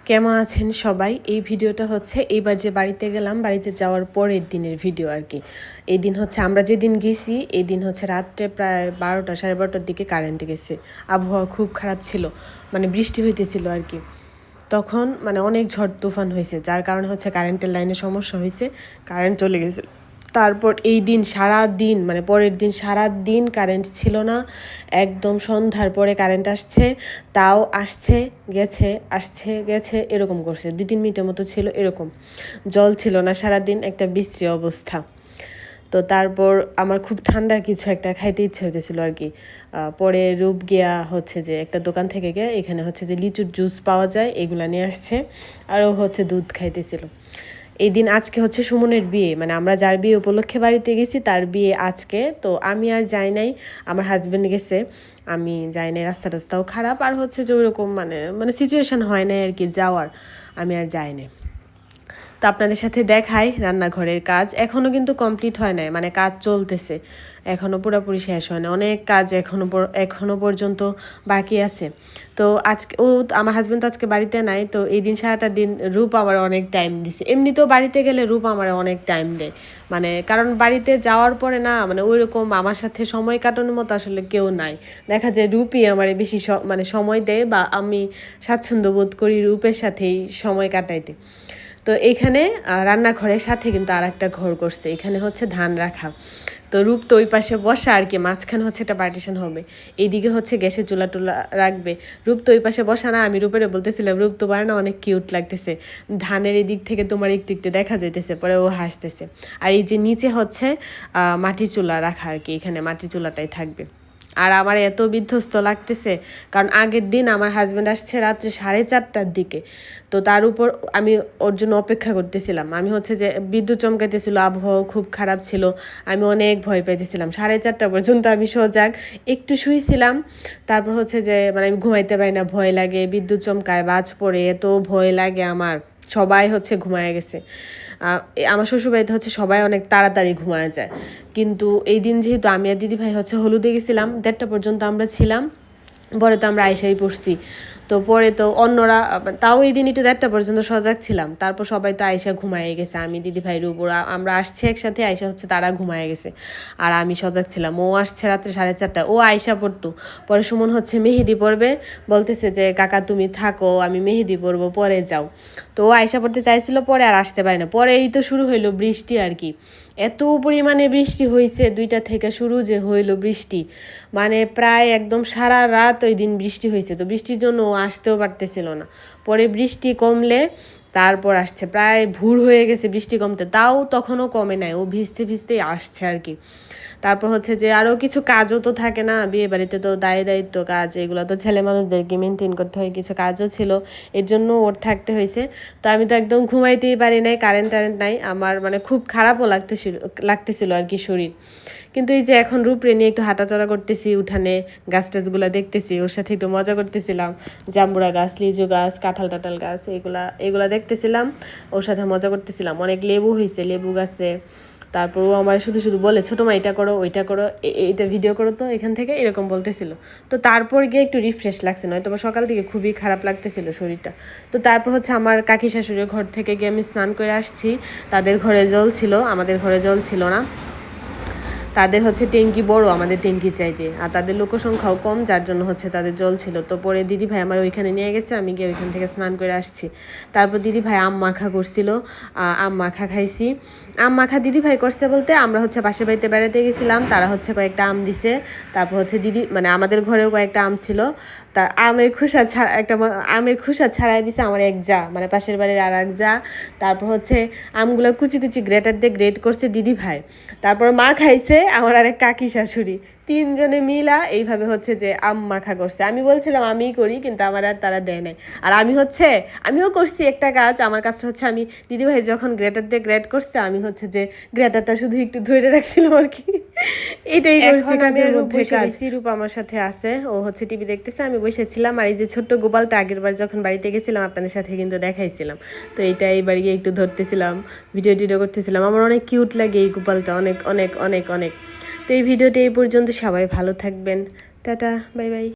কেমন আছেন সবাই? এই ভিডিওটা হচ্ছে এইবার যে বাড়িতে গেলাম, বাড়িতে যাওয়ার পরের দিনের ভিডিও আর কি। এই দিন হচ্ছে আমরা যেদিন গেছি, এই দিন হচ্ছে রাত্রে প্রায় 12টা 12:30টার দিকে কারেন্ট গেছে। আবহাওয়া খুব খারাপ ছিল, মানে বৃষ্টি হইতেছিল আর কি। তখন মানে অনেক ঝড় তুফান হয়েছে, যার কারণে হচ্ছে কারেন্টের লাইনে সমস্যা হয়েছে, কারেন্ট চলে গেছে। তারপর এই দিন সারা দিন মানে পরের দিন সারা দিন কারেন্ট ছিল না। একদম সন্ধ্যার পরে কারেন্ট আসছে, তাও আসছে গেছে আসছে গেছে এরকম করছে, 2-3 মিনিটের মতো ছিল এরকম। জল ছিল না সারাদিন, একটা বিশ্রী অবস্থা। তো তারপর আমার খুব ঠান্ডা কিছু একটা খাইতে ইচ্ছে হইতেছিল আর কি। পরে রূপ গিয়া হচ্ছে যে একটা দোকান থেকে গিয়ে এখানে হচ্ছে যে লিচুর জুস পাওয়া যায়, এগুলা নিয়ে আসছে। আরও হচ্ছে দুধ খাইতেছিল। এই দিন আজকে হচ্ছে সুমনের বিয়ে, মানে আমরা যার বিয়ে উপলক্ষে বাড়িতে গেছি তার বিয়ে আজকে। তো আমি আর যাই নাই, আমার হাজব্যান্ড গেছে, আমি যাই নাই। রাস্তা টাস্তাও খারাপ, আর হচ্ছে যে ওইরকম মানে মানে সিচুয়েশান হয় নাই আর কি যাওয়ার, আমি আর যাই নাই। তো আপনাদের সাথে দেখাই রান্নাঘরের কাজ এখনও কিন্তু কমপ্লিট হয় নাই, মানে কাজ চলতেছে, এখনও পুরোপুরি শেষ হয় না, অনেক কাজ এখনও পর্যন্ত বাকি আছে। তো আজকে আমার হাজব্যান্ড তো আজকে বাড়িতে নাই, তো এই দিন সারাটা দিন রূপ আমার অনেক টাইম দিছে। এমনিতেও বাড়িতে গেলে রূপ আমার অনেক টাইম দেয়, মানে কারণ বাড়িতে যাওয়ার পরে না মানে ওইরকম আমার সাথে সময় কাটানোর মতো আসলে কেউ নাই। দেখা যায় রূপই আমার বেশি মানে সময় দেয়, বা আমি স্বাচ্ছন্দ্য বোধ করি রূপের সাথেই সময় কাটাইতে। তো এইখানে রান্নাঘরের সাথে কিন্তু আর একটা ঘর করছে, এখানে হচ্ছে ধান রাখা। তো রূপ তো ওই পাশে বসা আর কি, মাঝখানে হচ্ছে একটা পার্টিশন হবে, এইদিকে হচ্ছে গ্যাসের চুলা টুলা রাখবে। রূপ তো ওই পাশে বসা না, আমি রূপের বলতেছিলাম রূপ তোমার না অনেক কিউট লাগতেছে, ধানের এই দিক থেকে তোমার একটু একটু দেখা যাইতেছে, পরে ও হাসতেছে। আর এই যে নিচে হচ্ছে মাটির চুলা রাখা আর কি, এখানে মাটির চুলাটাই থাকবে। আর আমার এত বিধ্বস্ত লাগতেছে, কারণ আগের দিন আমার হাজব্যান্ড আসছে রাত্রে 4:30টার দিকে। তো তার উপর আমি ওর জন্য অপেক্ষা করতেছিলাম, আমি হচ্ছে যে বিদ্যুৎ চমকাইতেছিল, আবহাওয়া খুব খারাপ ছিল, আমি অনেক ভয় পাইতেছিলাম। 4:30 পর্যন্ত আমি সজাগ, একটু শুয়েছিলাম। তারপর হচ্ছে যে মানে আমি ঘুমাইতে পারি না, ভয় লাগে, বিদ্যুৎ চমকায়, বাজ পড়ে, এত ভয় লাগে আমার। সবাই হচ্ছে ঘুমায় গেছে, আমার শ্বশুরবাড়িতে হচ্ছে সবাই অনেক তাড়াতাড়ি ঘুমায় যায়। কিন্তু এই দিন যেহেতু আমি আর দিদি ভাই হচ্ছে হলুদে গেছিলাম, 1:30 পর্যন্ত আমরা ছিলাম, পরে তো আমরা আইসাই পড়ছি। তো পরে তো অন্যরা, তাও এই দিন একটু 1:30 পর্যন্ত সজাগ ছিলাম, তারপর সবাই তো আয়সা ঘুমায়ে গেছে, আমি দিদি ভাইয়ের উপর আমরা আসছি একসাথে, আয়সা হচ্ছে তারা ঘুমায়ে গেছে, আর আমি সজাগ ছিলাম। ও আসছে রাত্রে 4:30, ও আয়সা পড়তো। পরে সুমন হচ্ছে মেহেদি পড়বে, বলতেছে যে কাকা তুমি থাকো, আমি মেহেদি পরবো, পরে যাও। তো ও আয়সা পড়তে চাইছিল, পরে আর আসতে পারে না। পরে এই তো শুরু হইলো বৃষ্টি আর কি, এত পরিমাণে বৃষ্টি হয়েছে, 2টা থেকে শুরু যে হইলো বৃষ্টি, মানে প্রায় একদম সারা রাত ওই দিন বৃষ্টি হয়েছে। তো বৃষ্টির জন্য ও আসতেও পারতেছিল না, পরে বৃষ্টি কমলে তারপর আসছে, প্রায় ভোর হয়ে গেছে বৃষ্টি কমতে, তাও তখনও কমে নাই, ও ভিজতে ভিজতেই আসছে আর কি। তারপর হচ্ছে যে আরও কিছু কাজও তো থাকে না, বিয়ে বাড়িতে তো দায়িত্ব কাজ, এগুলো তো ছেলে মানুষদেরকে মেনটেন করতে হয়, কিছু কাজও ছিল, এর জন্য ওর থাকতে হয়েছে। তো আমি তো একদম ঘুমাইতেই পারি নাই, কারেন্ট নাই আমার, মানে খুব খারাপও লাগতেছিল আর কি শরীর। কিন্তু এই যে এখন রূপরে নিয়ে একটু হাঁটাচড়া করতেছি, উঠানে গাছ টাছগুলো দেখতেছি, ওর সাথে একটু মজা করতেছিলাম, জাম্বুরা গাছ, লিচু গাছ, কাঁঠাল টাঠাল গাছ, এগুলা দেখতেছিলাম, ওর সাথে মজা করতেছিলাম। অনেক লেবু হয়েছে লেবু গাছে। তারপর ও আমার শুধু শুধু বলে ছোটো মা এটা করো ওইটা করো, এইটা ভিডিও করো তো এখান থেকে, এরকম বলতেছিল। তো তারপর গিয়ে একটু রিফ্রেশ লাগছে, নয়তো সকাল থেকে খুবই খারাপ লাগতেছিল শরীরটা। তো তারপর হচ্ছে আমার কাকি শাশুড়ির ঘর থেকে গিয়ে আমি স্নান করে আসছি, তাদের ঘরে জল ছিল, আমাদের ঘরে জল ছিল না। তাদের হচ্ছে ট্যাঙ্কি বড় আমাদের ট্যাঙ্কি চাইতে, আর তাদের লোকসংখ্যাও কম, যার জন্য হচ্ছে তাদের জল ছিল। তো পরে দিদি ভাই আমার ওইখানে নিয়ে গেছে, আমি গিয়ে ওইখান থেকে স্নান করে আসছি। তারপর দিদি ভাই আম মাখা করছিল, আম মাখা খাইছি। আম মাখা দিদি ভাই করছে বলতে, আমরা হচ্ছে পাশের বাড়িতে বেড়াতে গেছিলাম, তারা হচ্ছে কয়েকটা আম দিছে। তারপর হচ্ছে দিদি মানে আমাদের ঘরেও কয়েকটা আম ছিল, তা আমের খোসা ছাড়াই দিছে আমার এক যা, মানে পাশের বাড়ির আর এক যা। তারপর হচ্ছে আমগুলো কুচি কুচি গ্রেটার দিয়ে গ্রেট করছে দিদি ভাই। তারপর মা খাইছে, আমার আরেক কাকি শাশুড়ি, 3জনে মিলা এইভাবে হচ্ছে যে আম মাখা করছে। আমি বলছিলাম আমিই করি, কিন্তু আমার আর তারা দেয় নাই। আর আমিও করছি একটা কাজ, আমার কাজটা হচ্ছে আমি দিদিভাই যখন গ্রেটার দিয়ে গ্রেট করছে, আমি হচ্ছে যে গ্রেটারটা শুধু একটু ধরে রাখছিলাম আর কি, এটাই করছি কাজের মধ্যে কাজ। রূপ আমার সাথে আছে, ও হচ্ছে টিভি দেখতেছে, আমি বসেছিলাম। আর এই যে ছোট্ট গোপালটা আগের বার যখন বাড়িতে গেছিলাম আপনাদের সাথে কিন্তু দেখাইছিলাম, তো এইটা এইবার গিয়ে একটু ধরতেছিলাম, ভিডিও করতেছিলাম। আমার অনেক কিউট লাগে এই গোপালটা, অনেক অনেক অনেক অনেক। তো এই ভিডিওটা এই পর্যন্ত, সবাই ভালো থাকবেন, টাটা, বাই বাই।